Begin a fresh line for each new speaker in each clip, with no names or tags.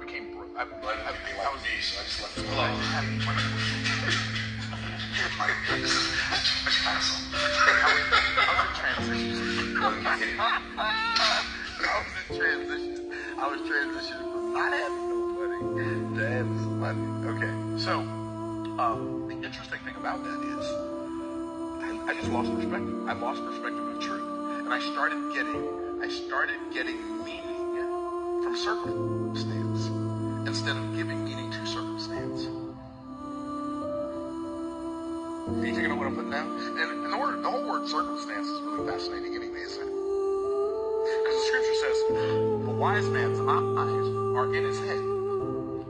became broke. I was
so I just left it
hello.
This is a castle.
I was in transition. I was transitioning from not having no money to having some money. Okay, so the interesting thing about that is I just lost perspective. I lost perspective of truth, and I started getting meaning from circumstance instead of giving meaning to circumstance. Are you taking on what I'm putting down? And the whole word circumstance is really fascinating anyway, isn't it? Because the scripture says, the wise man's eyes are in his head.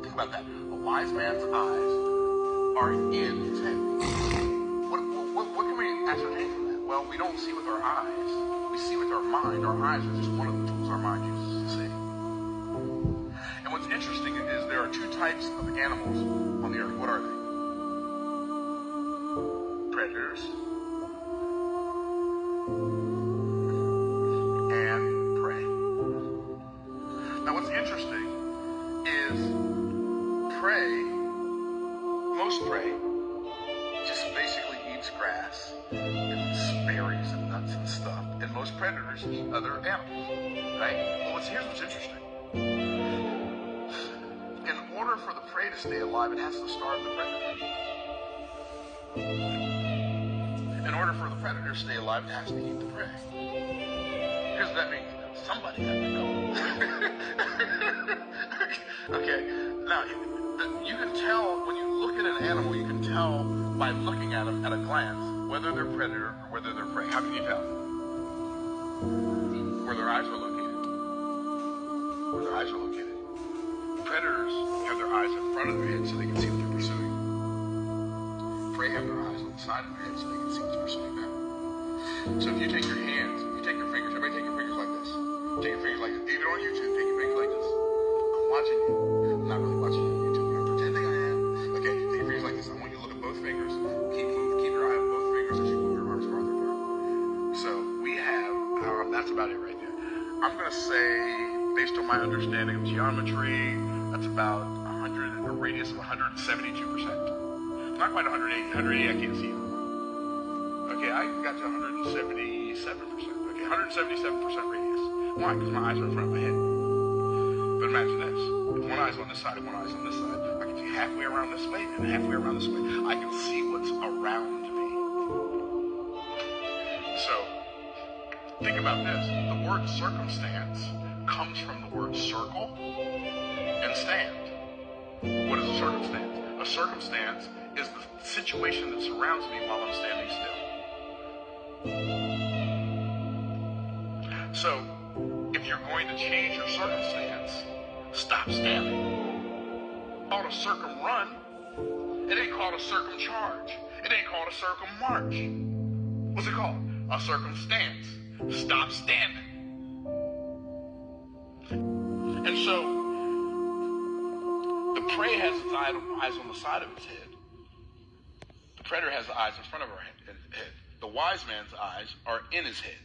Think about that. A wise man's eyes are in his head. What can we ascertain from that? Well, we don't see with our eyes. We see with our mind. Our eyes are just one of the tools our mind uses to see. And what's interesting is there are two types of animals on the earth. What are they? Predators and prey. Now what's interesting is most prey just basically eats grass and berries and nuts and stuff, and most predators eat other animals, right? Well, here's what's interesting. In order for the prey to stay alive, it has to starve the predator. In order for the predator to stay alive, it has to eat the prey. Here's what that means. Somebody has to go. Okay. Now, you can tell, when you look at an animal, you can tell by looking at them at a glance whether they're predator or whether they're prey. How can you tell? Where their eyes are located. Where their eyes are located. Predators have their eyes in front of their head so they can see what they're pursuing. Prey have their eyes on the side of their head so they can see what's pursuing them. So if you take your hands, if you take your fingers, everybody take your fingers like this. Take your fingers like this. Even on YouTube, take your fingers like this. I'm watching you. I'm not really watching you on YouTube, but I'm pretending I am. Okay, take your fingers like this. I want you to look at both fingers. Keep your eye on both fingers as you move your arms farther apart. So we have, that's about it right there. I'm going to say, based on my understanding of geometry, that's about a radius of 172%. Not quite 180. 180 I can't see it. Okay, I got to 177%. Okay, 177% radius. Why? Because my eyes are in front of my head. But imagine this. If one eye's on this side and one eye's on this side, I can see halfway around this way and halfway around this way. I can see what's around me. So, think about this. The word circumstance comes from the word circle and stand. What is a circumstance? A circumstance is the situation that surrounds me while I'm standing still. So, if you're going to change your circumstance, stop standing. It's called a circumrun. It ain't called a circumcharge. It ain't called a circummarch. What's it called? A circumstance. Stop standing. And so, the prey has its eyes on the side of its head. The predator has the eyes in front of her head. The wise man's eyes are in his head.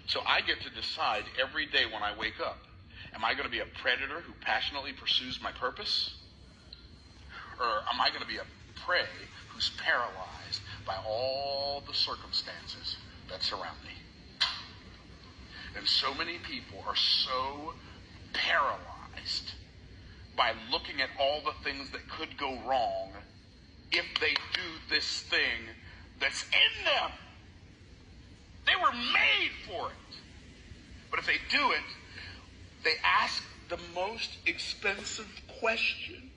So I get to decide every day when I wake up, am I going to be a predator who passionately pursues my purpose? Or am I going to be a prey who's paralyzed by all the circumstances that surround me? And so many people are so paralyzed by looking at all the things that could go wrong if they do this thing that's in them. They were made for it. But if they do it, they ask the most expensive question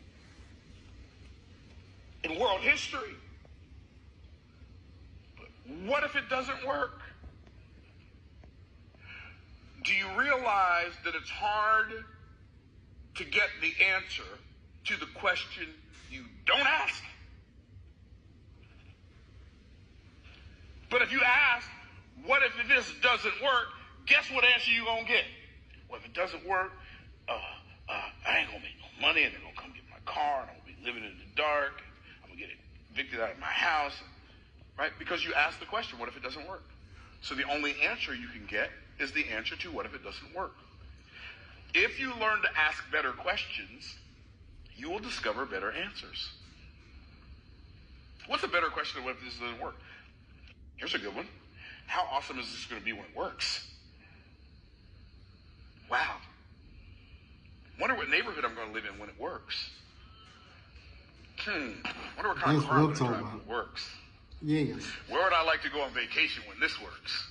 in world history. But what if it doesn't work? Do you realize that it's hard to get the answer to the question you don't ask? But if you ask, what if this doesn't work? Guess what answer you're going to get? Well, if it doesn't work, I ain't going to make no money, and they're going to come get my car, and I'm going to be living in the dark. I'm going to get evicted out of my house, right? Because you asked the question, what if it doesn't work? So the only answer you can get is the answer to what if it doesn't work. If you learn to ask better questions, you will discover better answers. What's a better question when this doesn't work? Here's a good one. How awesome is this going to be when it works? Wow. Wonder what neighborhood I'm going to live in when it works. Wonder what kind of car I'm going to drive when it works.
Yes.
Where would I like to go on vacation when this works?